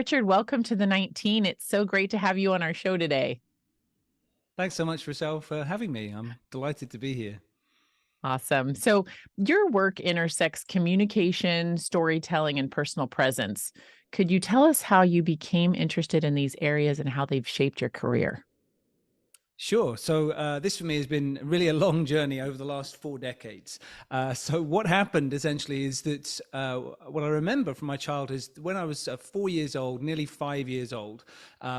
Richard, welcome to the 19. It's so great to have you on our show today. Thanks so much, Rochelle, for having me. I'm delighted to be here. Awesome. So, your work intersects communication, storytelling, and personal presence. Could you tell us how you became interested in these areas and how they've shaped your career? Sure. So this for me has been really a long journey over the last 4 decades. So what happened essentially is that what I remember from my childhood is when I was 4 years old, nearly 5 years old,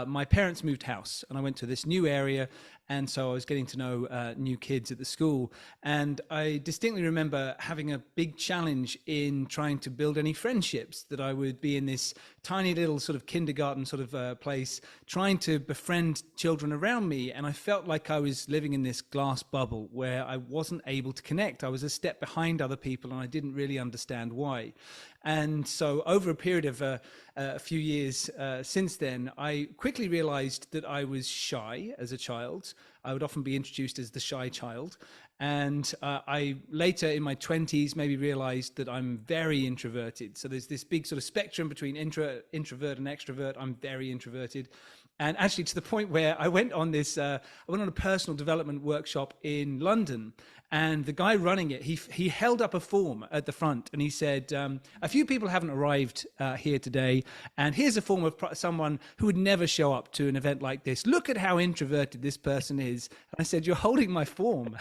my parents moved house and I went to this new area. And so I was getting to know new kids at the school. And I distinctly remember having a big challenge in trying to build any friendships, that I would be in this tiny little sort of kindergarten sort of place, trying to befriend children around me. And I felt like I was living in this glass bubble where I wasn't able to connect. I was a step behind other people and I didn't really understand why. And so over a period of a few years since then, I quickly realized that I was shy as a child. I would often be introduced as the shy child. And I later in my 20s maybe realized that I'm very introverted. So there's this big sort of spectrum between introvert and extrovert. I'm very introverted. And actually to the point where I went on a personal development workshop in London, and the guy running it, he held up a form at the front and he said, a few people haven't arrived here today, and here's a form of someone who would never show up to an event like this. Look at how introverted this person is. And I said, you're holding my form.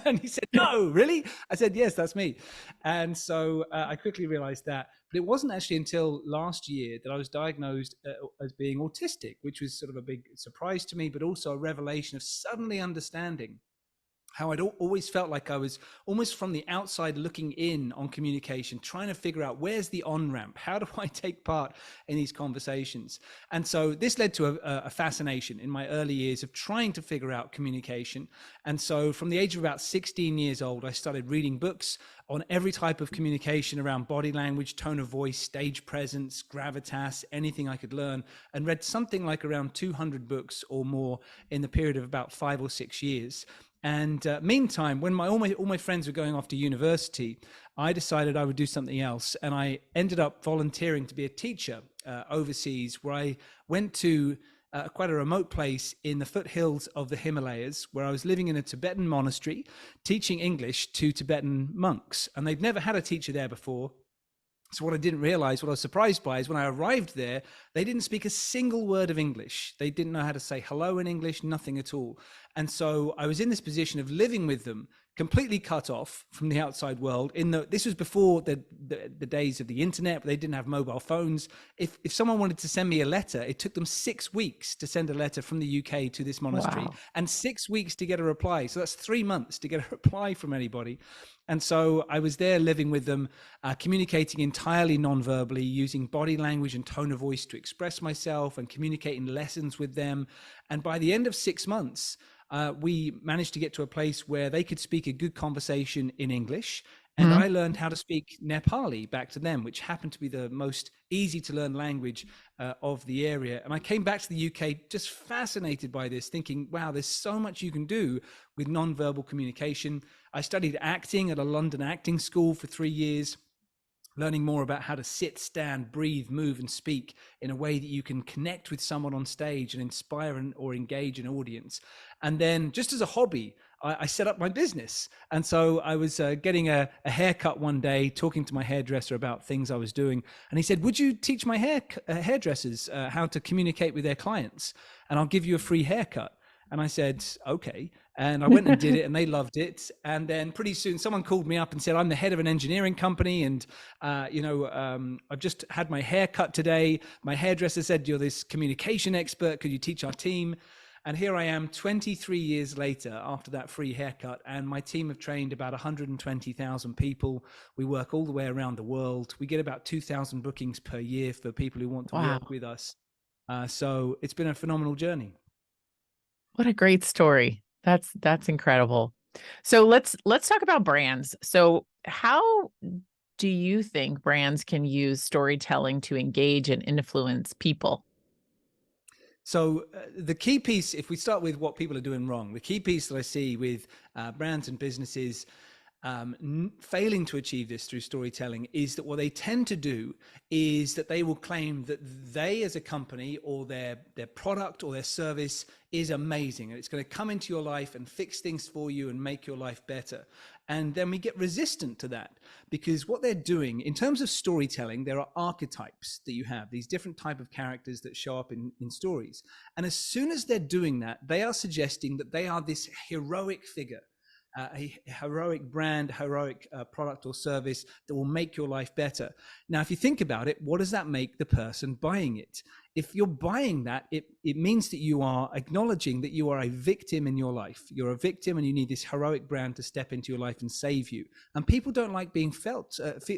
And he said, no, really? I said, yes, that's me. And so I quickly realized that. But it wasn't actually until last year that I was diagnosed as being autistic, which was sort of a big surprise to me, but also a revelation of suddenly understanding how I'd always felt like I was almost from the outside looking in on communication, trying to figure out where's the on-ramp? How do I take part in these conversations? And so this led to a fascination in my early years of trying to figure out communication. And so from the age of about 16 years old, I started reading books on every type of communication around body language, tone of voice, stage presence, gravitas, anything I could learn, and read something like around 200 books or more in the period of about 5 or 6 years. And meantime, when all my friends were going off to university, I decided I would do something else. And I ended up volunteering to be a teacher overseas, where I went to quite a remote place in the foothills of the Himalayas, where I was living in a Tibetan monastery, teaching English to Tibetan monks. And they'd never had a teacher there before. So what I didn't realize, what I was surprised by, is when I arrived there, they didn't speak a single word of English. They didn't know how to say hello in English, nothing at all. And so I was in this position of living with them, completely cut off from the outside world. This was before the days of the internet. They didn't have mobile phones. If someone wanted to send me a letter, it took them 6 weeks to send a letter from the UK to this monastery, Wow. and 6 weeks to get a reply. So that's 3 months to get a reply from anybody. And so I was there living with them, communicating entirely non-verbally, using body language and tone of voice to express myself and communicating lessons with them. And by the end of 6 months, we managed to get to a place where they could speak a good conversation in English. And Mhm. I learned how to speak Nepali back to them, which happened to be the most easy to learn language of the area. And I came back to the UK just fascinated by this, thinking, wow, there's so much you can do with nonverbal communication. I studied acting at a London acting school for 3 years, learning more about how to sit, stand, breathe, move, and speak in a way that you can connect with someone on stage and inspire or engage an audience. And then just as a hobby, I set up my business. And so I was getting a haircut one day, talking to my hairdresser about things I was doing. And he said, would you teach my hairdressers how to communicate with their clients? And I'll give you a free haircut. And I said, okay. And I went and did it and they loved it. And then pretty soon someone called me up and said, I'm the head of an engineering company. And, I've just had my hair cut today. My hairdresser said, you're this communication expert. Could you teach our team? And here I am 23 years later after that free haircut. And my team have trained about 120,000 people. We work all the way around the world. We get about 2,000 bookings per year for people who want to work Wow. with us. So it's been a phenomenal journey. What a great story. That's incredible. So let's talk about brands. So how do you think brands can use storytelling to engage and influence people? So the key piece, if we start with what people are doing wrong, the key piece that I see with brands and businesses failing to achieve this through storytelling is that what they tend to do is that they will claim that they as a company or their product or their service is amazing and it's going to come into your life and fix things for you and make your life better. And then we get resistant to that because what they're doing in terms of storytelling, there are archetypes that you have, these different type of characters that show up in stories. And as soon as they're doing that, they are suggesting that they are this heroic figure, a heroic brand, heroic product or service that will make your life better. Now, if you think about it, what does that make the person buying it? If you're buying that, it means that you are acknowledging that you are a victim in your life. You're a victim and you need this heroic brand to step into your life and save you. And people don't like being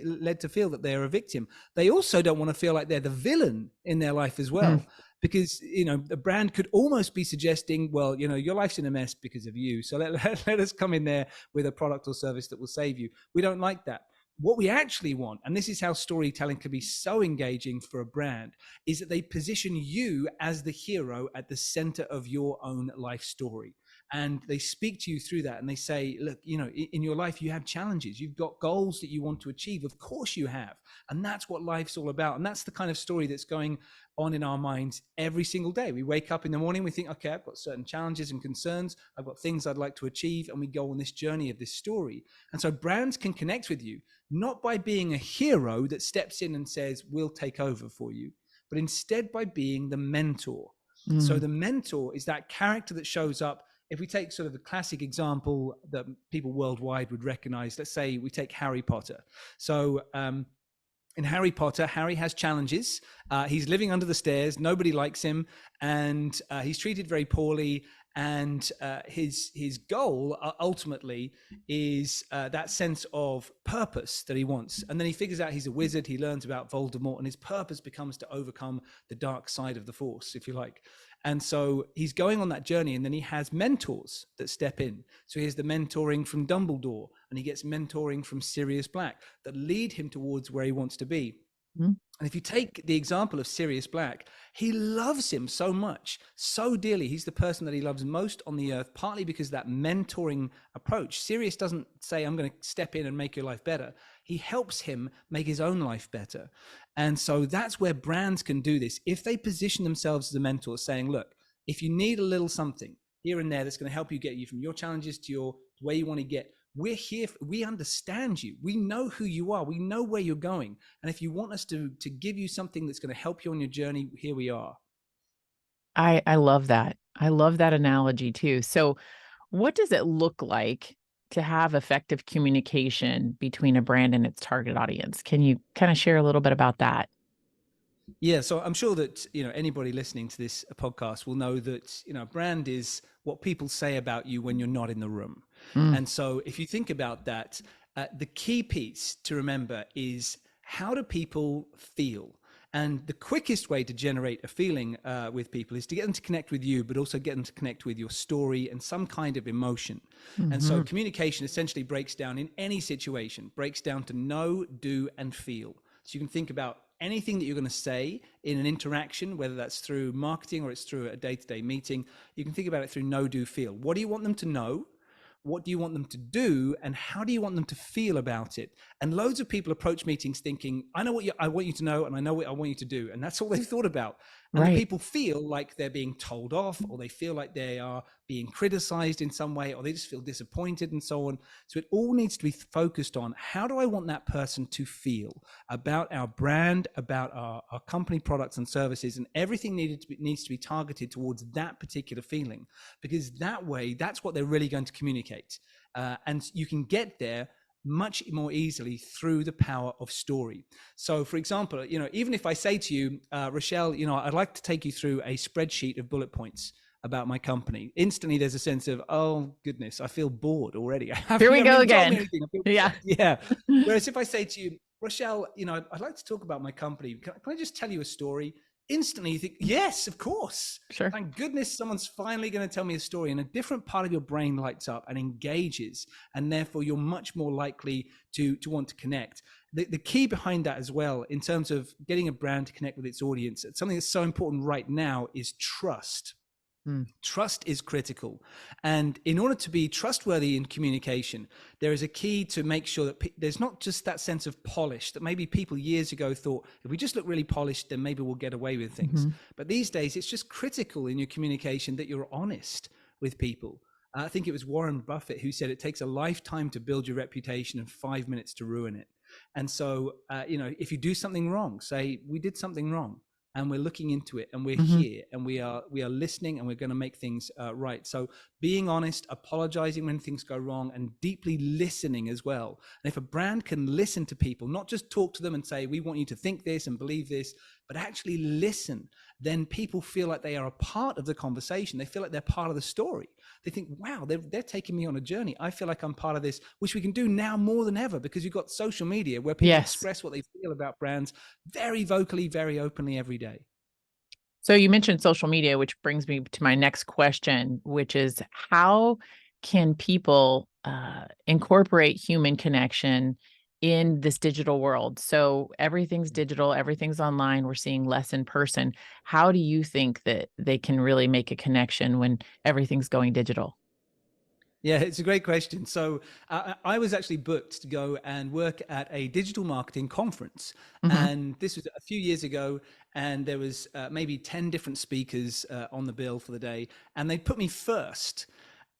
led to feel that they're a victim. They also don't want to feel like they're the villain in their life as well. Because, you know, the brand could almost be suggesting, well, you know, your life's in a mess because of you. So let us come in there with a product or service that will save you. We don't like that. What we actually want, and this is how storytelling can be so engaging for a brand, is that they position you as the hero at the center of your own life story. And they speak to you through that and they say, look, you know, in your life, you have challenges. You've got goals that you want to achieve. Of course you have. And that's what life's all about. And that's the kind of story that's going on in our minds every single day. We wake up in the morning, we think, okay, I've got certain challenges and concerns. I've got things I'd like to achieve. And we go on this journey of this story. And so brands can connect with you, not by being a hero that steps in and says, we'll take over for you, but instead by being the mentor. So the mentor is that character that shows up. If we take sort of the classic example that people worldwide would recognize, let's say we take Harry Potter. So in Harry Potter, Harry has challenges. He's living under the stairs. Nobody likes him. And he's treated very poorly. And his goal ultimately is that sense of purpose that he wants. And then he figures out he's a wizard. He learns about Voldemort. And his purpose becomes to overcome the dark side of the Force, if you like. And so he's going on that journey, and then he has mentors that step in. So he has the mentoring from Dumbledore, and he gets mentoring from Sirius Black that lead him towards where he wants to be. And if you take the example of Sirius Black, he loves him so much, so dearly. He's the person that he loves most on the earth, partly because of that mentoring approach. Sirius doesn't say, I'm going to step in and make your life better. He helps him make his own life better. And so that's where brands can do this. If they position themselves as a mentor, saying, look, if you need a little something here and there that's going to help you get you from your challenges to where you want to get, we're here. We understand you. We know who you are. We know where you're going. And if you want us to give you something that's going to help you on your journey, here we are. I love that. I love that analogy too. So what does it look like to have effective communication between a brand and its target audience? Can you kind of share a little bit about that? Yeah, so I'm sure that, you know, anybody listening to this podcast will know that, you know, brand is what people say about you when you're not in the room. And so if you think about that, the key piece to remember is, how do people feel? And the quickest way to generate a feeling with people is to get them to connect with you, but also get them to connect with your story and some kind of emotion. And so communication essentially breaks down in any situation, breaks down to know, do, and feel. So you can think about anything that you're going to say in an interaction, whether that's through marketing or it's through a day-to-day meeting. You can think about it through know, do, feel. What do you want them to know? What do you want them to do? And how do you want them to feel about it? And loads of people approach meetings thinking, I know what I want you to know, and I know what I want you to do. And that's all they've thought about. And the people feel like they're being told off, or they feel like they are being criticized in some way, or they just feel disappointed and so on. So it all needs to be focused on, how do I want that person to feel about our brand, about our company products and services, and everything needs to be targeted towards that particular feeling, because that way, that's what they're really going to communicate. And you can get there much more easily through the power of story. So for example, you know, even if I say to you, Rochelle, you know, I'd like to take you through a spreadsheet of bullet points about my company, instantly there's a sense of, oh goodness, I feel bored already. Here we go again. Yeah. Whereas if I say to you, Rochelle, you know, I'd like to talk about my company. Can I just tell you a story? Instantly you think, yes, of course. Sure. Thank goodness someone's finally going to tell me a story, and a different part of your brain lights up and engages, and therefore you're much more likely to want to connect. The key behind that as well, in terms of getting a brand to connect with its audience, something that's so important right now is trust. Mm. Trust is critical. And in order to be trustworthy in communication, there is a key to make sure that there's not just that sense of polish that maybe people years ago thought, if we just look really polished, then maybe we'll get away with things. Mm-hmm. But these days, it's just critical in your communication that you're honest with people. I think it was Warren Buffett who said it takes a lifetime to build your reputation and 5 minutes to ruin it. And so, if you do something wrong, say, we did something wrong, and we're looking into it, and we're Mm-hmm. here, and we are listening, and we're going to make things right. So being honest, apologizing when things go wrong, and deeply listening as well. And if a brand can listen to people, not just talk to them and say, we want you to think this and believe this, but actually listen, then people feel like they are a part of the conversation. They feel like they're part of the story. They think, wow, they're taking me on a journey. I feel like I'm part of this, which we can do now more than ever, because you've got social media where people Yes. express what they feel about brands very vocally, very openly every day. So you mentioned social media, which brings me to my next question, which is how can people incorporate human connection in this digital world? So everything's digital, everything's online, we're seeing less in person. How do you think that they can really make a connection when everything's going digital? Yeah, it's a great question. So I was actually booked to go and work at a digital marketing conference, Mm-hmm. and this was a few years ago. And there was maybe 10 different speakers on the bill for the day, and they put me first.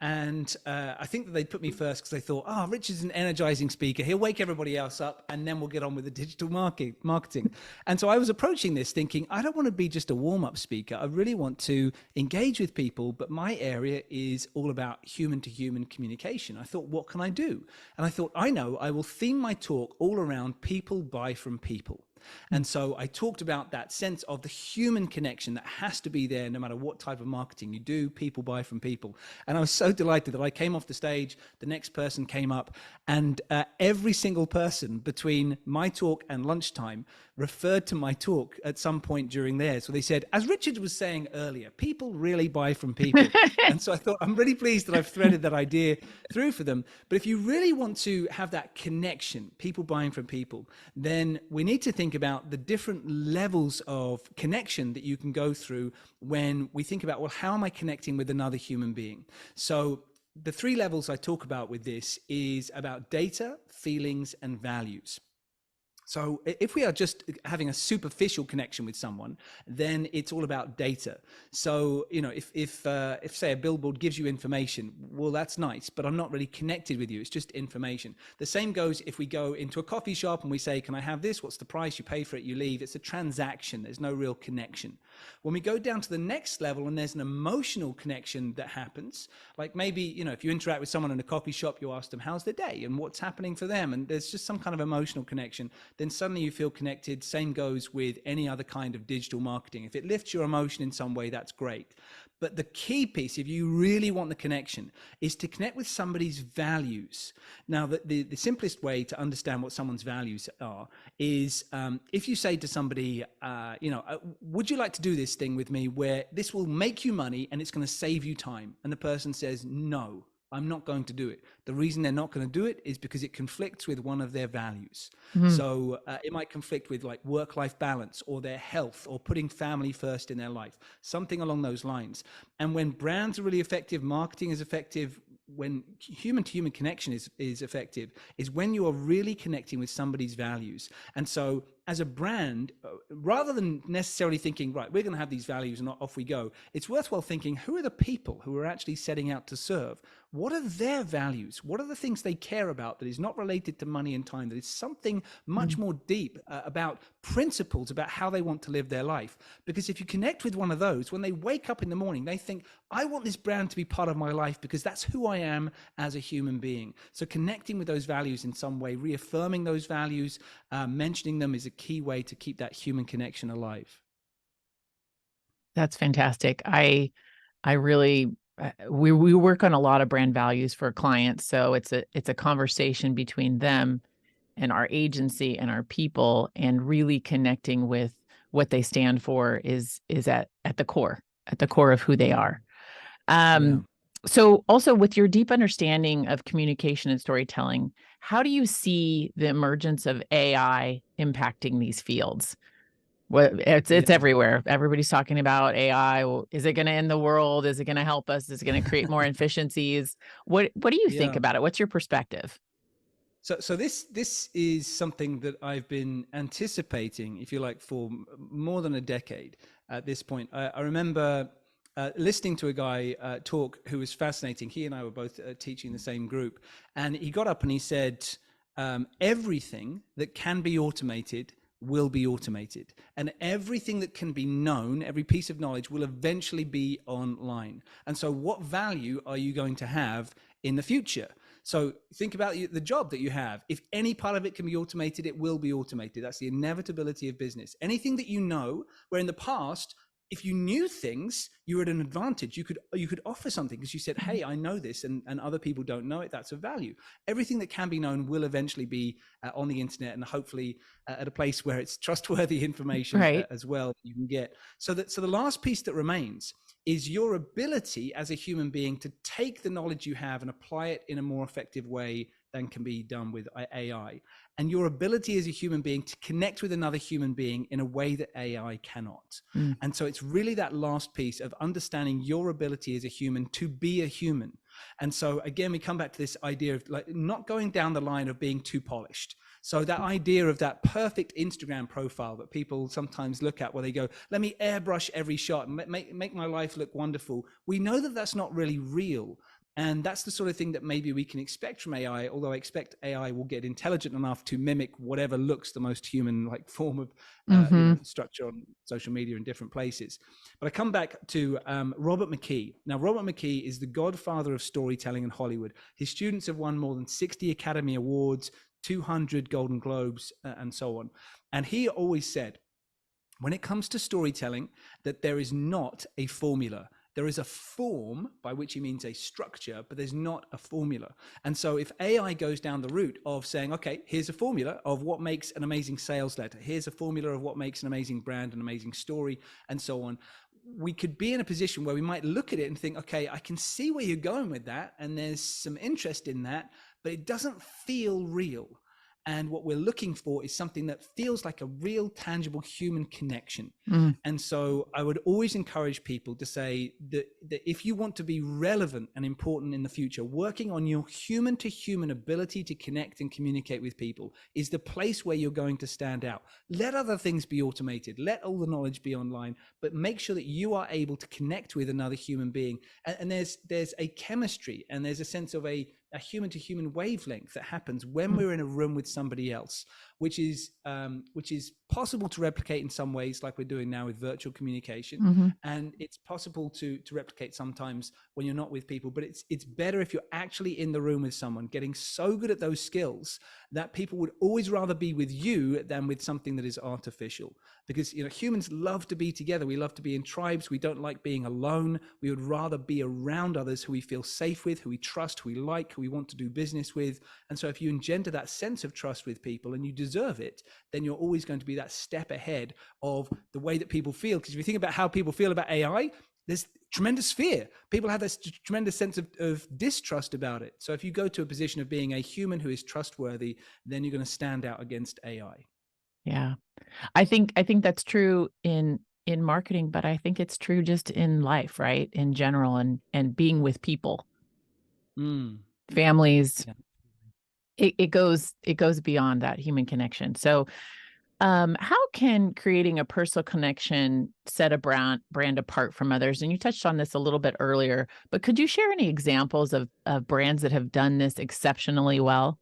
And I think that they put me first because they thought, oh, Richard's an energizing speaker. He'll wake everybody else up, and then we'll get on with the digital marketing. And so I was approaching this thinking, I don't want to be just a warm-up speaker. I really want to engage with people, but my area is all about human-to-human communication. I thought, what can I do? And I thought, I know, I will theme my talk all around people buy from people. And so I talked about that sense of the human connection that has to be there no matter what type of marketing you do. People buy from people. And I was so delighted that I came off the stage, the next person came up, and every single person between my talk and lunchtime referred to my talk at some point during theirs. So they said, as Richard was saying earlier, people really buy from people. And so I thought, I'm really pleased that I've threaded that idea through for them. But if you really want to have that connection, people buying from people, then we need to think about the different levels of connection that you can go through when we think about, well, how am I connecting with another human being? So the three levels I talk about with this is about data, feelings, and values. So if we are just having a superficial connection with someone, then it's all about data. So, if say a billboard gives you information, well, that's nice, but I'm not really connected with you. It's just information. The same goes if we go into a coffee shop and we say, can I have this? What's the price? You pay for it, you leave. It's a transaction. There's no real connection. When we go down to the next level and there's an emotional connection that happens, like maybe, if you interact with someone in a coffee shop, you ask them, how's their day and what's happening for them? And there's just some kind of emotional connection. Then suddenly you feel connected. Same goes with any other kind of digital marketing. If it lifts your emotion in some way, that's great. But the key piece, if you really want the connection, is to connect with somebody's values. Now, the simplest way to understand what someone's values are is if you say to somebody, would you like to do this thing with me where this will make you money and it's going to save you time? And the person says, no, I'm not going to do it. The reason they're not going to do it is because it conflicts with one of their values. Mm-hmm. So it might conflict with like work-life balance or their health or putting family first in their life, something along those lines. And when brands are really effective, marketing is effective, when human-to-human connection is effective, is when you are really connecting with somebody's values. And so as a brand, rather than necessarily thinking, right, we're going to have these values and off we go, it's worthwhile thinking, who are the people who are actually setting out to serve? What are their values? What are the things they care about that is not related to money and time, that is something much more deep about principles, about how they want to live their life? Because if you connect with one of those, when they wake up in the morning, they think, I want this brand to be part of my life because that's who I am as a human being. So connecting with those values in some way, reaffirming those values, mentioning them is a key way to keep that human connection alive. That's fantastic. I really we work on a lot of brand values for clients, so it's a conversation between them and our agency and our people, and really connecting with what they stand for is at the core of who they are. Yeah. So also with your deep understanding of communication and storytelling, how do you see the emergence of AI impacting these fields? It's Yeah, everywhere. Everybody's talking about AI. Is it going to end the world? Is it going to help us? Is it going to create more efficiencies? What do you think yeah. about it? What's your perspective? So this is something that I've been anticipating, if you like, for more than a decade at this point. I remember listening to a guy talk who was fascinating. He and I were both teaching the same group, and he got up and he said, everything that can be automated will be automated, and everything that can be known, every piece of knowledge, will eventually be online. And so what value are you going to have in the future? So think about the job that you have. If any part of it can be automated, it will be automated. That's the inevitability of business. Anything that you know, where in the past, if you knew things, you were at an advantage. You could offer something because you said, hey, I know this, and other people don't know it. That's of value. Everything that can be known will eventually be on the internet, and hopefully at a place where it's trustworthy information Right. as well that you can get. So the last piece that remains is your ability as a human being to take the knowledge you have and apply it in a more effective way than can be done with AI, and your ability as a human being to connect with another human being in a way that AI cannot. Mm. And so it's really that last piece of understanding your ability as a human to be a human. And so again, we come back to this idea of like not going down the line of being too polished. So that idea of that perfect Instagram profile that people sometimes look at where they go, let me airbrush every shot and make my life look wonderful. We know that that's not really real. And that's the sort of thing that maybe we can expect from AI, although I expect AI will get intelligent enough to mimic whatever looks the most human-like form of Mm-hmm. structure on social media in different places. But I come back to Robert McKee. Now, Robert McKee is the godfather of storytelling in Hollywood. His students have won more than 60 Academy Awards, 200 Golden Globes, and so on. And he always said, when it comes to storytelling, that there is not a formula. There is a form, by which he means a structure, but there's not a formula. And so if AI goes down the route of saying, okay, here's a formula of what makes an amazing sales letter, here's a formula of what makes an amazing brand, an amazing story, and so on, we could be in a position where we might look at it and think, okay, I can see where you're going with that, and there's some interest in that, but it doesn't feel real. And what we're looking for is something that feels like a real, tangible human connection. Mm. And so I would always encourage people to say that if you want to be relevant and important in the future, working on your human to human ability to connect and communicate with people is the place where you're going to stand out. Let other things be automated. Let all the knowledge be online, but make sure that you are able to connect with another human being. And there's a chemistry and there's a sense of a human to human wavelength that happens when we're in a room with somebody else, which is possible to replicate in some ways, like we're doing now with virtual communication. Mm-hmm. And it's possible to replicate sometimes when you're not with people, but it's better if you're actually in the room with someone, getting so good at those skills that people would always rather be with you than with something that is artificial. Because humans love to be together. We love to be in tribes. We don't like being alone. We would rather be around others who we feel safe with, who we trust, who we like, who we want to do business with. And so if you engender that sense of trust with people and you deserve it, then you're always going to be that step ahead of the way that people feel. Because if you think about how people feel about AI, there's tremendous fear. People have this tremendous sense of distrust about it. So if you go to a position of being a human who is trustworthy, then you're going to stand out against AI. Yeah. I think that's true in marketing, but I think it's true just in life, right? In general, and being with people, families. Yeah. It goes beyond that human connection. So, how can creating a personal connection set a brand apart from others? And you touched on this a little bit earlier, but could you share any examples of brands that have done this exceptionally well?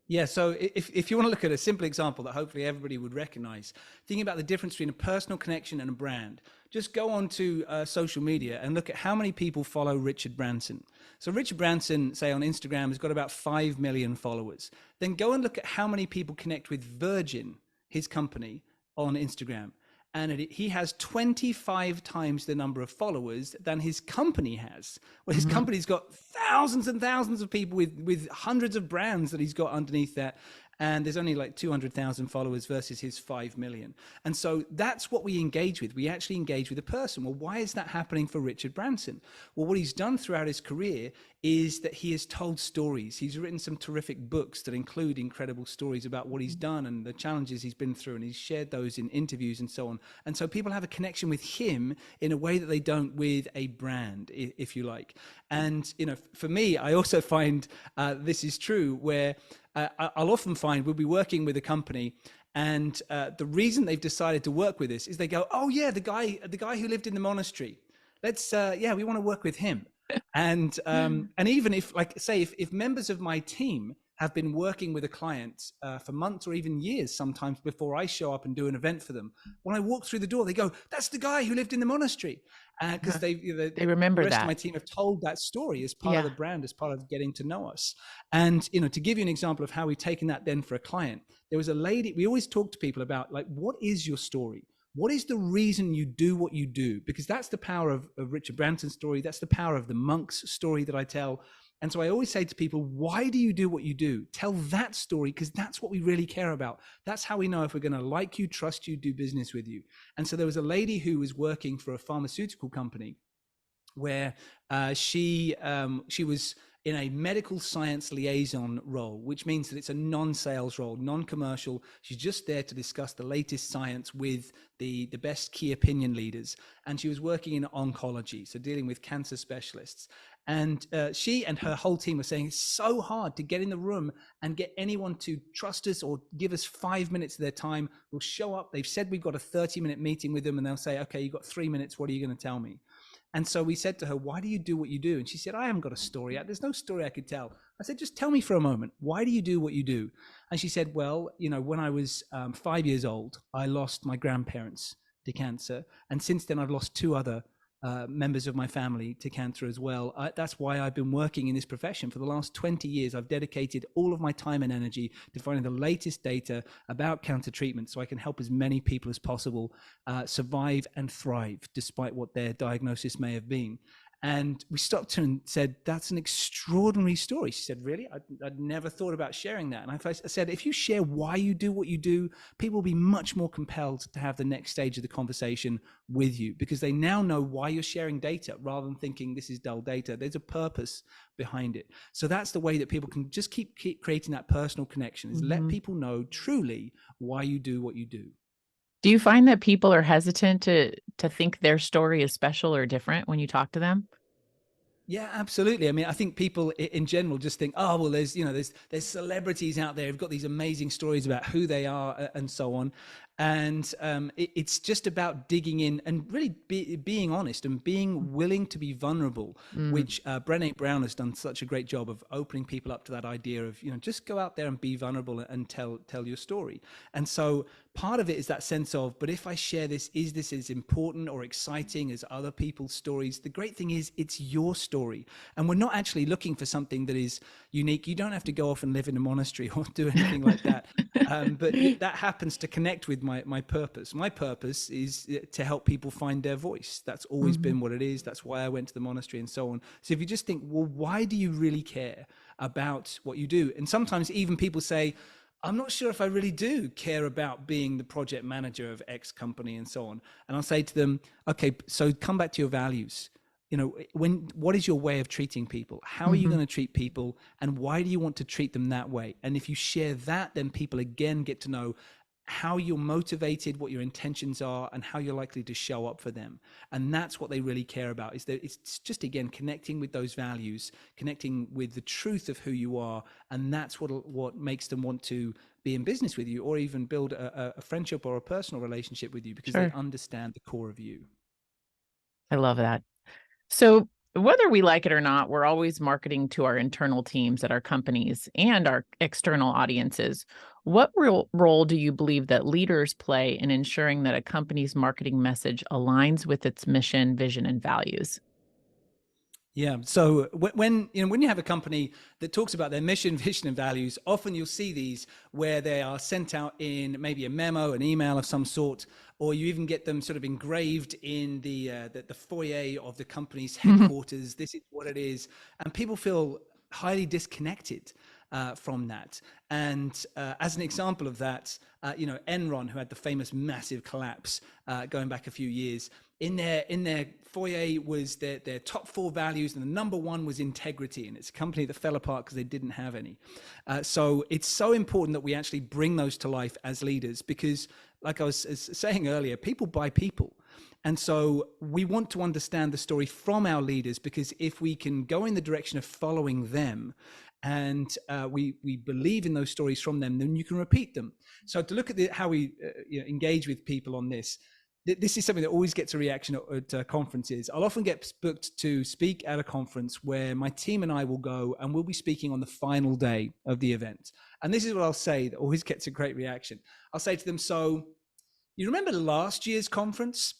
Yeah, so if you want to look at a simple example that hopefully everybody would recognize, thinking about the difference between a personal connection and a brand, just go on to social media and look at how many people follow Richard Branson. So Richard Branson, say on Instagram, has got about 5 million followers. Then go and look at how many people connect with Virgin, his company, on Instagram. And he has 25 times the number of followers than his company has. Well, his company's got thousands and thousands of people with hundreds of brands that he's got underneath that. and there's only like 200,000 followers versus his 5 million. And so that's what we engage with. We actually engage with a person. Well, why is that happening for Richard Branson? Well, what he's done throughout his career is that he has told stories. He's written some terrific books that include incredible stories about what he's done and the challenges he's been through, and he's shared those in interviews and so on. And so people have a connection with him in a way that they don't with a brand, if you like. And for me, I also find this is true, where I'll often find we'll be working with a company, and the reason they've decided to work with us is they go, oh yeah, the guy who lived in the monastery, let's yeah, we want to work with him. And even if, like, say, if members of my team have been working with a client for months or even years sometimes before I show up and do an event for them, when I walk through the door, they go, that's the guy who lived in the monastery. Because the remember rest of that. my team have told that story as part of Yeah. the brand, as part of getting to know us. And to give you an example of how we've taken that then for a client, there was a lady, we always talk to people about, like, what is your story? What is the reason you do what you do? Because that's the power of Richard Branson's story. That's the power of the monk's story that I tell. And so I always say to people, why do you do what you do? Tell that story, because that's what we really care about. That's how we know if we're going to like you, trust you, do business with you. And so there was a lady who was working for a pharmaceutical company where she was in a medical science liaison role, which means that it's a non-sales role, non-commercial. She's just there to discuss the latest science with the best key opinion leaders. And she was working in oncology, so dealing with cancer specialists. And she and her whole team were saying it's so hard to get in the room and get anyone to trust us or give us 5 minutes of their time. We'll show up. They've said we've got a 30-minute meeting with them, and they'll say, okay, you've got 3 minutes. What are you going to tell me? And so we said to her, why do you do what you do? And she said, I haven't got a story yet. There's no story I could tell. I said, just tell me for a moment. Why do you do what you do? And she said, well, when I was 5 years old, I lost my grandparents to cancer. And since then, I've lost two other members of my family to cancer as well. That's why I've been working in this profession for the last 20 years. I've dedicated all of my time and energy to finding the latest data about cancer treatment so I can help as many people as possible survive and thrive despite what their diagnosis may have been. And we stopped her and said, that's an extraordinary story. She said, really? I'd never thought about sharing that. And I said, if you share why you do what you do, people will be much more compelled to have the next stage of the conversation with you, because they now know why you're sharing data rather than thinking this is dull data. There's a purpose behind it. So that's the way that people can just keep creating that personal connection, is let people know truly why you do what you do. Do you find that people are hesitant to think their story is special or different when you talk to them? Yeah, absolutely. I mean, I think people in general just think, oh, well, there's celebrities out there who've got these amazing stories about who they are and so on. And it's just about digging in and really being honest and being willing to be vulnerable, which Brené Brown has done such a great job of opening people up to that idea of, just go out there and be vulnerable and tell your story. And so part of it is that sense of, but if I share this, is this as important or exciting as other people's stories? The great thing is it's your story. And we're not actually looking for something that is unique. You don't have to go off and live in a monastery or do anything like that. But that happens to connect with my purpose. My purpose is to help people find their voice. That's always been what it is. That's why I went to the monastery and so on. So if you just think, well, why do you really care about what you do? And sometimes even people say, I'm not sure if I really do care about being the project manager of X company and so on. And I'll say to them, okay, so come back to your values. What is your way of treating people? How are you going to treat people? And why do you want to treat them that way? And if you share that, then people again get to know how you're motivated, what your intentions are, and how you're likely to show up for them. And that's what they really care about, is that it's just, again, connecting with those values, connecting with the truth of who you are. And that's what makes them want to be in business with you, or even build a friendship or a personal relationship with you, because they understand the core of you. I love that. So whether we like it or not, we're always marketing to our internal teams at our companies and our external audiences. What role do you believe that leaders play in ensuring that a company's marketing message aligns with its mission, vision, and values? Yeah. So when you have a company that talks about their mission, vision, and values, often you'll see these where they are sent out in maybe a memo, an email of some sort, or you even get them sort of engraved in the foyer of the company's headquarters. This is what it is, and people feel highly disconnected from that. And as an example of that, Enron, who had the famous massive collapse going back a few years, in their foyer was their top 4 values, and the number 1 was integrity. And it's a company that fell apart because they didn't have any. So it's so important that we actually bring those to life as leaders, because, like I was saying earlier, people buy people. And so we want to understand the story from our leaders, because if we can go in the direction of following them, and we believe in those stories from them, then you can repeat them. So to look at how we engage with people on this, this is something that always gets a reaction at conferences. I'll often get booked to speak at a conference where my team and I will go, and we'll be speaking on the final day of the event. And this is what I'll say that always gets a great reaction. I'll say to them, so you remember last year's conference?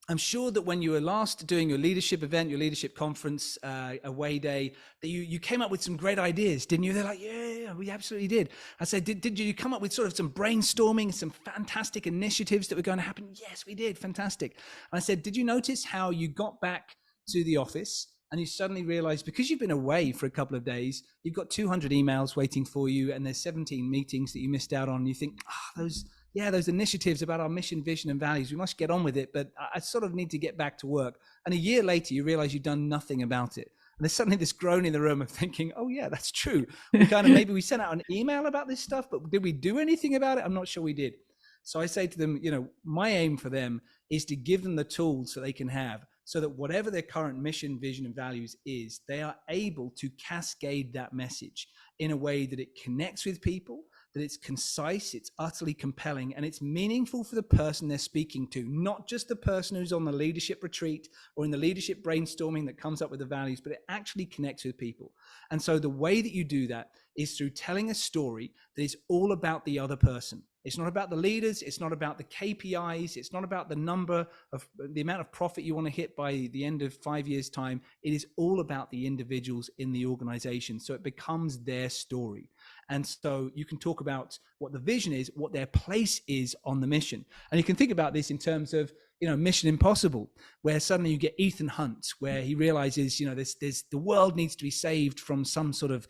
I'm sure that when you were last doing your leadership event, your leadership conference, away day, that you came up with some great ideas, didn't you? They're like, yeah, we absolutely did. I said, did you come up with sort of some brainstorming, some fantastic initiatives that were going to happen? Yes, we did. Fantastic. And I said, did you notice how you got back to the office and you suddenly realized, because you've been away for a couple of days, you've got 200 emails waiting for you, and there's 17 meetings that you missed out on, and you think, those initiatives about our mission, vision, and values, we must get on with it, but I sort of need to get back to work. And a year later, you realize you've done nothing about it. And there's suddenly this groan in the room of thinking, oh yeah, that's true. Maybe we sent out an email about this stuff, but did we do anything about it? I'm not sure we did. So I say to them, my aim for them is to give them the tools so they can have, so that whatever their current mission, vision, and values is, they are able to cascade that message in a way that it connects with people, that it's concise, it's utterly compelling, and it's meaningful for the person they're speaking to, not just the person who's on the leadership retreat or in the leadership brainstorming that comes up with the values, but it actually connects with people. And so the way that you do that is through telling a story that is all about the other person. It's not about the leaders. It's not about the KPIs. It's not about the amount of profit you want to hit by the end of 5 years' time. It is all about the individuals in the organization. So it becomes their story. And so you can talk about what the vision is, what their place is on the mission. And you can think about this in terms of, Mission Impossible, where suddenly you get Ethan Hunt, where he realizes, the world needs to be saved from some sort of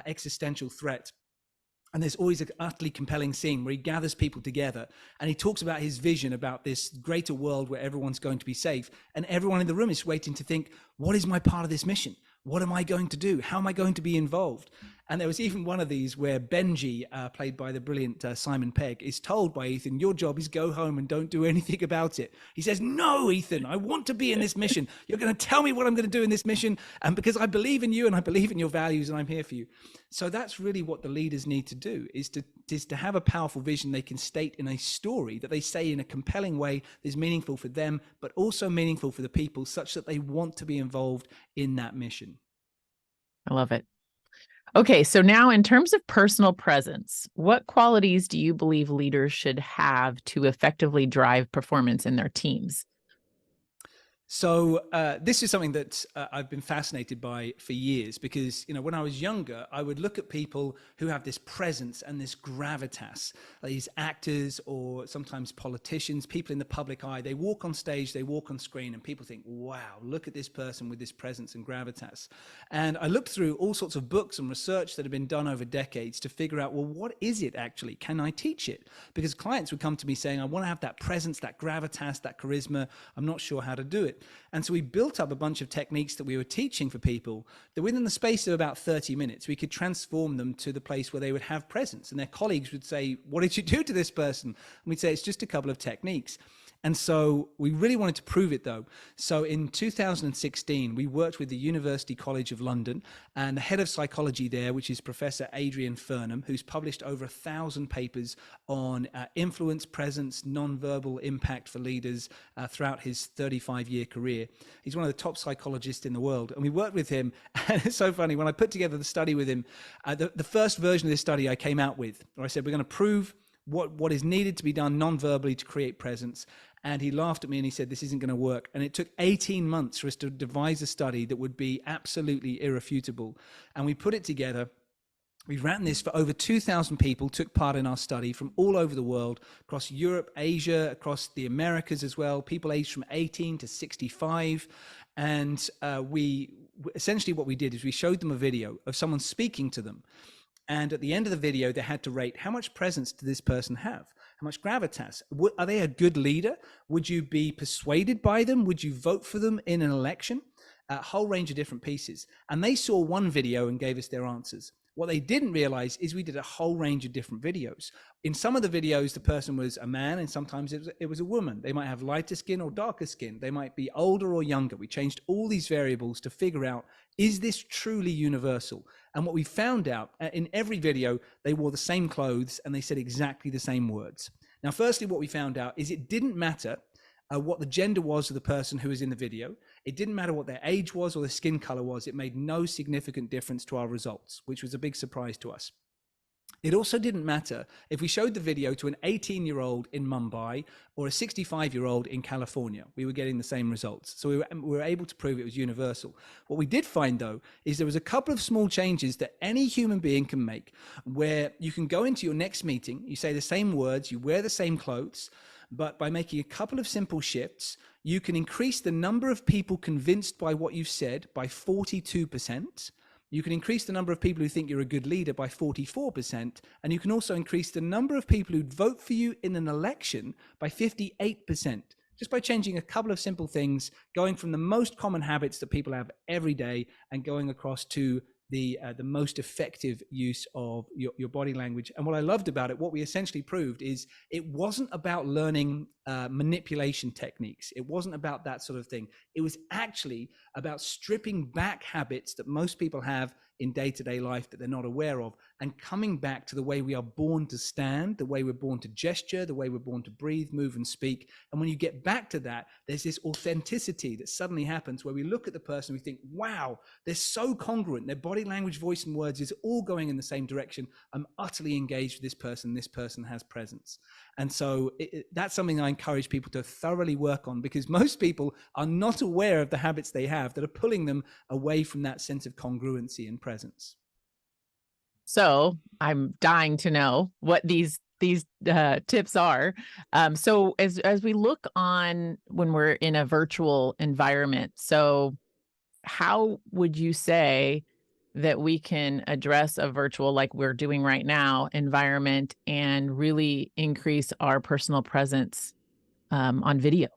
existential threat. And there's always an utterly compelling scene where he gathers people together and he talks about his vision about this greater world where everyone's going to be safe. And everyone in the room is waiting to think, what is my part of this mission? What am I going to do? How am I going to be involved? And there was even one of these where Benji, played by the brilliant Simon Pegg, is told by Ethan, your job is go home and don't do anything about it. He says, no, Ethan, I want to be in this mission. You're going to tell me what I'm going to do in this mission. And because I believe in you and I believe in your values and I'm here for you. So that's really what the leaders need to do, is to have a powerful vision they can state in a story that they say in a compelling way that is meaningful for them, but also meaningful for the people, such that they want to be involved in that mission. I love it. Okay, so now in terms of personal presence, what qualities do you believe leaders should have to effectively drive performance in their teams? So this is something that I've been fascinated by for years, because, when I was younger, I would look at people who have this presence and this gravitas, like these actors or sometimes politicians, people in the public eye. They walk on stage, they walk on screen, and people think, wow, look at this person with this presence and gravitas. And I looked through all sorts of books and research that have been done over decades to figure out, well, what is it actually? Can I teach it? Because clients would come to me saying, I want to have that presence, that gravitas, that charisma. I'm not sure how to do it. And so we built up a bunch of techniques that we were teaching for people that within the space of about 30 minutes, we could transform them to the place where they would have presence. And their colleagues would say, what did you do to this person? And we'd say, it's just a couple of techniques. And so we really wanted to prove it, though. So in 2016, we worked with the University College of London and the head of psychology there, which is Professor Adrian Furnham, who's published over 1,000 papers on influence, presence, nonverbal impact for leaders throughout his 35-year career. He's one of the top psychologists in the world. And we worked with him. And it's so funny. When I put together the study with him, the first version of this study I came out with, where I said, we're going to prove what is needed to be done non-verbally to create presence. And he laughed at me and he said, this isn't going to work. And it took 18 months for us to devise a study that would be absolutely irrefutable. And we put it together. We ran this for over 2,000 people, took part in our study from all over the world, across Europe, Asia, across the Americas as well, people aged from 18 to 65. And essentially what we did is we showed them a video of someone speaking to them. And at the end of the video, they had to rate how much presence did this person have? How much gravitas? Are they a good leader? Would you be persuaded by them? Would you vote for them in an election? A whole range of different pieces. And they saw one video and gave us their answers. What they didn't realize is we did a whole range of different videos. In some of the videos, the person was a man, and sometimes it was a woman. They might have lighter skin or darker skin. They might be older or younger. We changed all these variables to figure out, is this truly universal? And what we found out, in every video, they wore the same clothes and they said exactly the same words. Now, firstly, what we found out is it didn't matter what the gender was of the person who was in the video. It didn't matter what their age was or their skin color was. It made no significant difference to our results, which was a big surprise to us. It also didn't matter if we showed the video to an 18-year-old in Mumbai or a 65-year-old in California. We were getting the same results. So we were able to prove it was universal. What we did find, though, is there was a couple of small changes that any human being can make, where you can go into your next meeting, you say the same words, you wear the same clothes, but by making a couple of simple shifts, you can increase the number of people convinced by what you've said by 42%. You can increase the number of people who think you're a good leader by 44%. And you can also increase the number of people who'd vote for you in an election by 58%. Just by changing a couple of simple things, going from the most common habits that people have every day and going across to the most effective use of your body language. And what I loved about it, what we essentially proved is it wasn't about learning manipulation techniques. It wasn't about that sort of thing. It was actually about stripping back habits that most people have in day-to-day life that they're not aware of, and coming back to the way we are born to stand, the way we're born to gesture, the way we're born to breathe, move, and speak. And when you get back to that, there's this authenticity that suddenly happens where we look at the person, we think, wow, they're so congruent. Their body language, voice, and words is all going in the same direction. I'm utterly engaged with this person. This person has presence. And so that's something I encourage people to thoroughly work on, because most people are not aware of the habits they have that are pulling them away from that sense of congruency and presence. So I'm dying to know what these tips are. So as we look on when we're in a virtual environment, so how would you say that we can address a virtual, like we're doing right now, environment and really increase our personal presence on video?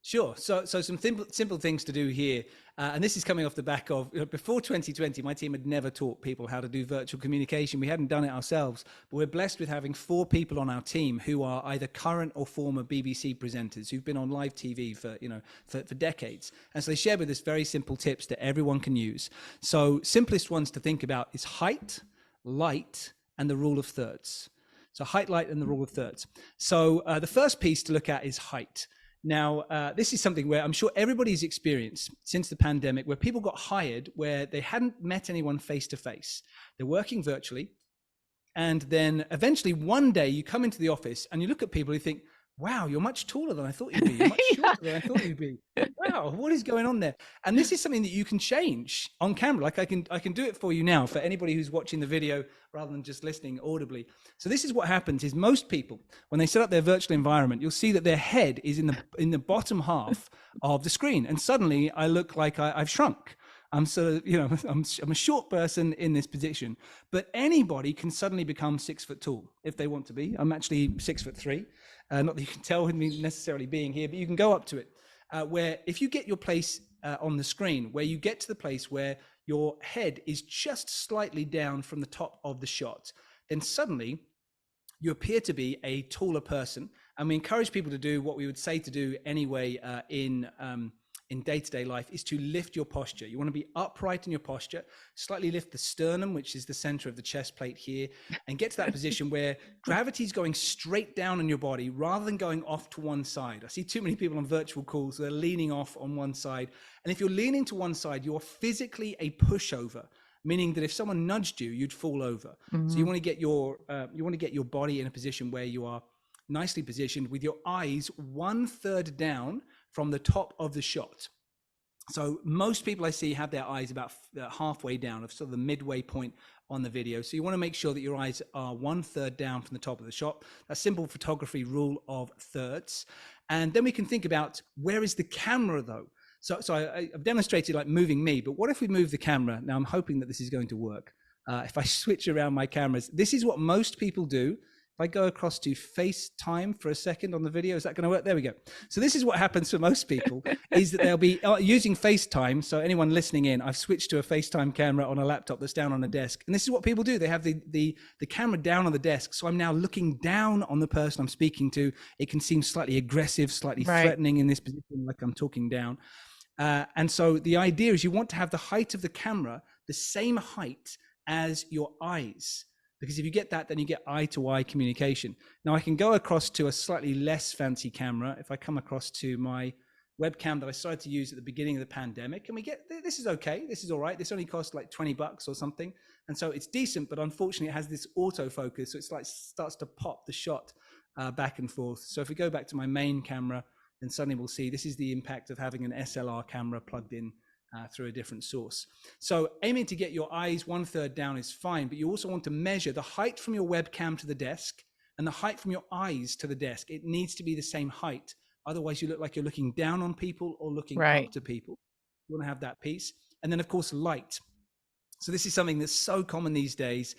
Sure. So some simple things to do here. And this is coming off the back of, before 2020, my team had never taught people how to do virtual communication. We hadn't done it ourselves, but we're blessed with having 4 people on our team who are either current or former BBC presenters who've been on live TV for decades. And so they share with us very simple tips that everyone can use. So simplest ones to think about is height, light, and the rule of thirds. So height, light, and the rule of thirds. So the first piece to look at is height. Now, this is something where I'm sure everybody's experienced since the pandemic, where people got hired where they hadn't met anyone face to face. They're working virtually. And then eventually one day you come into the office and you look at people who think, wow, you're much taller than I thought you'd be. You're much shorter than I thought you'd be. Wow, what is going on there? And this is something that you can change on camera. Like I can do it for you now for anybody who's watching the video rather than just listening audibly. So this is what happens is most people, when they set up their virtual environment, you'll see that their head is in the bottom half of the screen. And suddenly I look like I've shrunk. I'm sort of, I'm a short person in this position, but anybody can suddenly become 6 foot tall if they want to be. I'm actually 6'3". Not that you can tell with me necessarily being here, but you can go up to it. Where if you get your place on the screen, where you get to the place where your head is just slightly down from the top of the shot, then suddenly you appear to be a taller person. And we encourage people to do what we would say to do anyway in day-to-day life, is to lift your posture. You want to be upright in your posture, slightly lift the sternum, which is the center of the chest plate here, and get to that position where gravity is going straight down on your body rather than going off to one side. I see too many people on virtual calls, they're leaning off on one side. And if you're leaning to one side, you're physically a pushover, meaning that if someone nudged you, you'd fall over. Mm-hmm. So you want to get your body in a position where you are nicely positioned with your eyes 1/3 down from the top of the shot. So most people I see have their eyes about halfway down, of sort of the midway point on the video. So you want to make sure that your eyes are 1/3 down from the top of the shot. That's simple photography rule of thirds. And then we can think about, where is the camera though? So I've demonstrated like moving me, but what if we move the camera? Now I'm hoping that this is going to work. If I switch around my cameras, this is what most people do. If I go across to FaceTime for a second on the video, is that going to work? There we go. So this is what happens for most people, is that they'll be using FaceTime. So anyone listening in, I've switched to a FaceTime camera on a laptop that's down on a desk. And this is what people do. They have the camera down on the desk. So I'm now looking down on the person I'm speaking to. It can seem slightly aggressive, slightly threatening in this position, like I'm talking down. And so the idea is you want to have the height of the camera the same height as your eyes, because if you get that, then you get eye-to-eye communication. Now I can go across to a slightly less fancy camera. If I come across to my webcam that I started to use at the beginning of the pandemic, and we get, this is okay, this is all right. This only costs like $20 or something. And so it's decent, but unfortunately it has this autofocus. So it's like starts to pop the shot back and forth. So if we go back to my main camera, then suddenly we'll see this is the impact of having an SLR camera plugged in through a different source. So aiming to get your eyes 1/3 down is fine, but you also want to measure the height from your webcam to the desk and the height from your eyes to the desk. It needs to be the same height. Otherwise you look like you're looking down on people or looking up to people. You want to have that piece. And then of course, light. So this is something that's so common these days,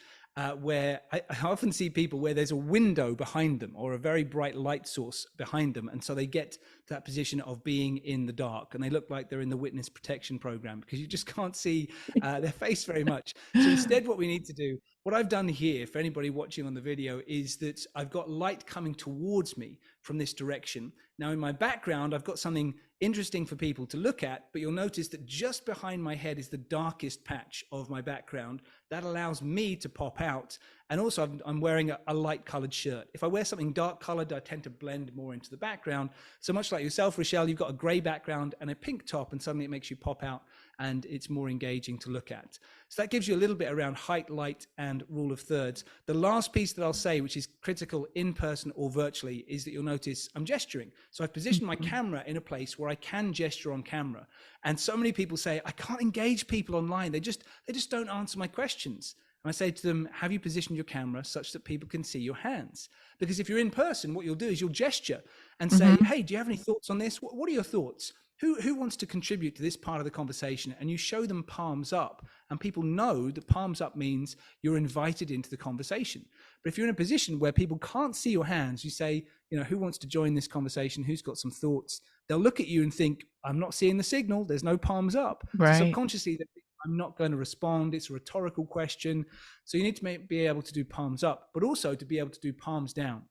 where I often see people where there's a window behind them or a very bright light source behind them. And so they get to that position of being in the dark and they look like they're in the witness protection program because you just can't see their face very much. So instead, what we need to do, what I've done here for anybody watching on the video, is that I've got light coming towards me from this direction. Now in my background, I've got something interesting for people to look at, but you'll notice that just behind my head is the darkest patch of my background. That allows me to pop out. And also I'm wearing a light colored shirt. If I wear something dark colored, I tend to blend more into the background. So much like yourself, Rochelle, you've got a gray background and a pink top, and suddenly it makes you pop out and it's more engaging to look at. So that gives you a little bit around height, light, and rule of thirds. The last piece that I'll say, which is critical in person or virtually, is that you'll notice I'm gesturing. So I've positioned my camera in a place where I can gesture on camera. And so many people say, I can't engage people online. They just don't answer my questions. And I say to them, have you positioned your camera such that people can see your hands? Because if you're in person, what you'll do is you'll gesture and say, hey, do you have any thoughts on this? What are your thoughts? Who wants to contribute to this part of the conversation? And you show them palms up, and people know that palms up means you're invited into the conversation. But if you're in a position where people can't see your hands, you say, who wants to join this conversation? Who's got some thoughts? They'll look at you and think, I'm not seeing the signal. There's no palms up. Right. So subconsciously, I'm not going to respond. It's a rhetorical question. So you need to be able to do palms up, but also to be able to do palms down,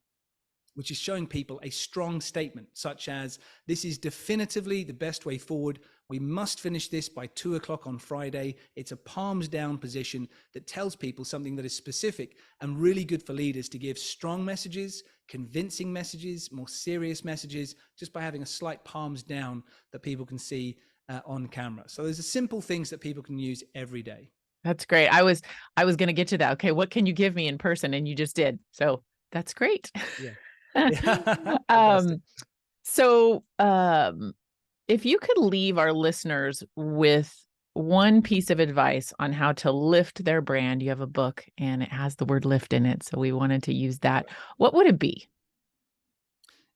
which is showing people a strong statement, such as, this is definitively the best way forward. We must finish this by 2:00 on Friday. It's a palms down position that tells people something that is specific and really good for leaders to give strong messages, convincing messages, more serious messages, just by having a slight palms down that people can see on camera. So there's simple things that people can use every day. That's great. I was going to get to that. Okay, what can you give me in person? And you just did. So that's great. Yeah. So if you could leave our listeners with one piece of advice on how to lift their brand, you have a book and it has the word lift in it, so we wanted to use that. What would it be?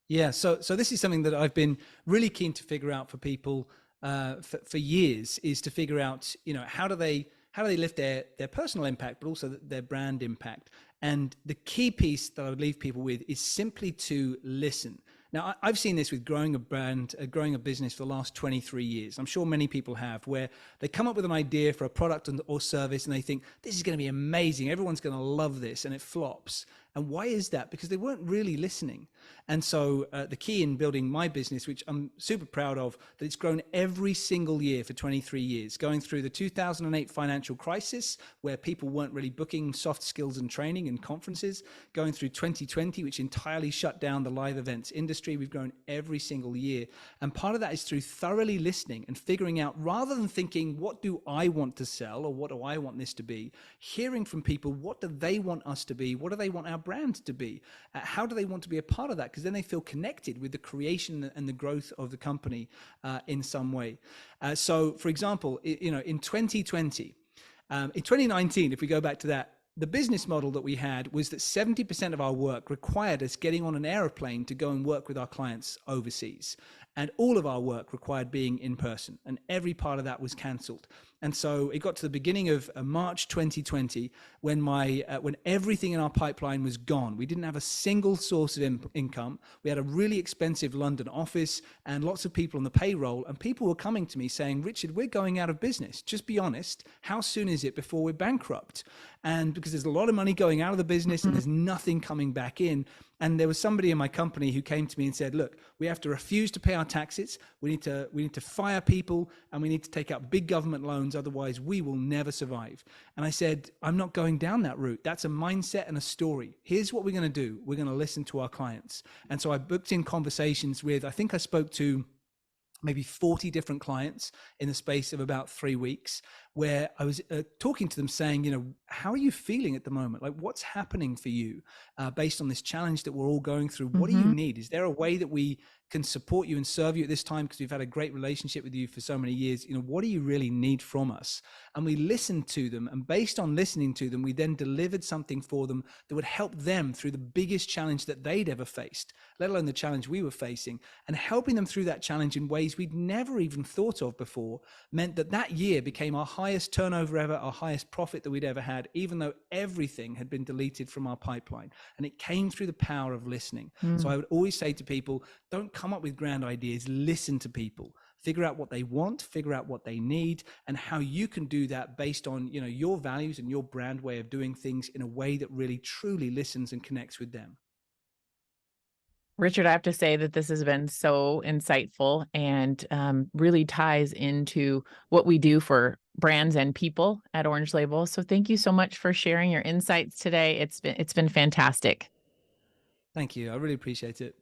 Yeah, so this is something that I've been really keen to figure out for people for years, is to figure out, how do they lift their personal impact, but also their brand impact. And the key piece that I would leave people with is simply to listen. Now, I've seen this with growing a brand, growing a business for the last 23 years. I'm sure many people have, where they come up with an idea for a product or service and they think, this is going to be amazing. Everyone's going to love this, and it flops. And why is that? Because they weren't really listening. And so the key in building my business, which I'm super proud of, that it's grown every single year for 23 years, going through the 2008 financial crisis, where people weren't really booking soft skills and training and conferences, going through 2020, which entirely shut down the live events industry. We've grown every single year. And part of that is through thoroughly listening and figuring out, rather than thinking, what do I want to sell, or what do I want this to be, hearing from people, what do they want us to be? What do they want our brand to be? How do they want to be a part of that? Because then they feel connected with the creation and the growth of the company in some way. So for example, in 2020, in 2019, if we go back to that, the business model that we had was that 70% of our work required us getting on an airplane to go and work with our clients overseas. and all of our work required being in person, and every part of that was cancelled. And so it got to the beginning of March 2020 when when everything in our pipeline was gone. We didn't have a single source of income. We had a really expensive London office and lots of people on the payroll, and people were coming to me saying, Richard, we're going out of business. Just be honest. How soon is it before we're bankrupt? And because there's a lot of money going out of the business and there's nothing coming back in. And there was somebody in my company who came to me and said, look, we have to refuse to pay our taxes. We need to fire people, and we need to take out big government loans. Otherwise we will never survive. And I said, I'm not going down that route. That's a mindset and a story. Here's what we're going to do. We're going to listen to our clients. And so I booked in conversations with, I think I spoke to maybe 40 different clients in the space of about 3 weeks, where I was talking to them saying, how are you feeling at the moment? Like, what's happening for you based on this challenge that we're all going through? What do you need? Is there a way that we can support you and serve you at this time? Because we've had a great relationship with you for so many years. What do you really need from us? And we listened to them. And based on listening to them, we then delivered something for them that would help them through the biggest challenge that they'd ever faced, let alone the challenge we were facing. And helping them through that challenge in ways we'd never even thought of before meant that that year became our highest turnover ever, our highest profit that we'd ever had, even though everything had been deleted from our pipeline. And it came through the power of listening. So I would always say to people, don't come up with grand ideas, listen to people, figure out what they want, figure out what they need, and how you can do that based on, your values and your brand way of doing things in a way that really truly listens and connects with them. Richard, I have to say that this has been so insightful and really ties into what we do for brands and people at Orange Label. So thank you so much for sharing your insights today. It's been fantastic. Thank you. I really appreciate it.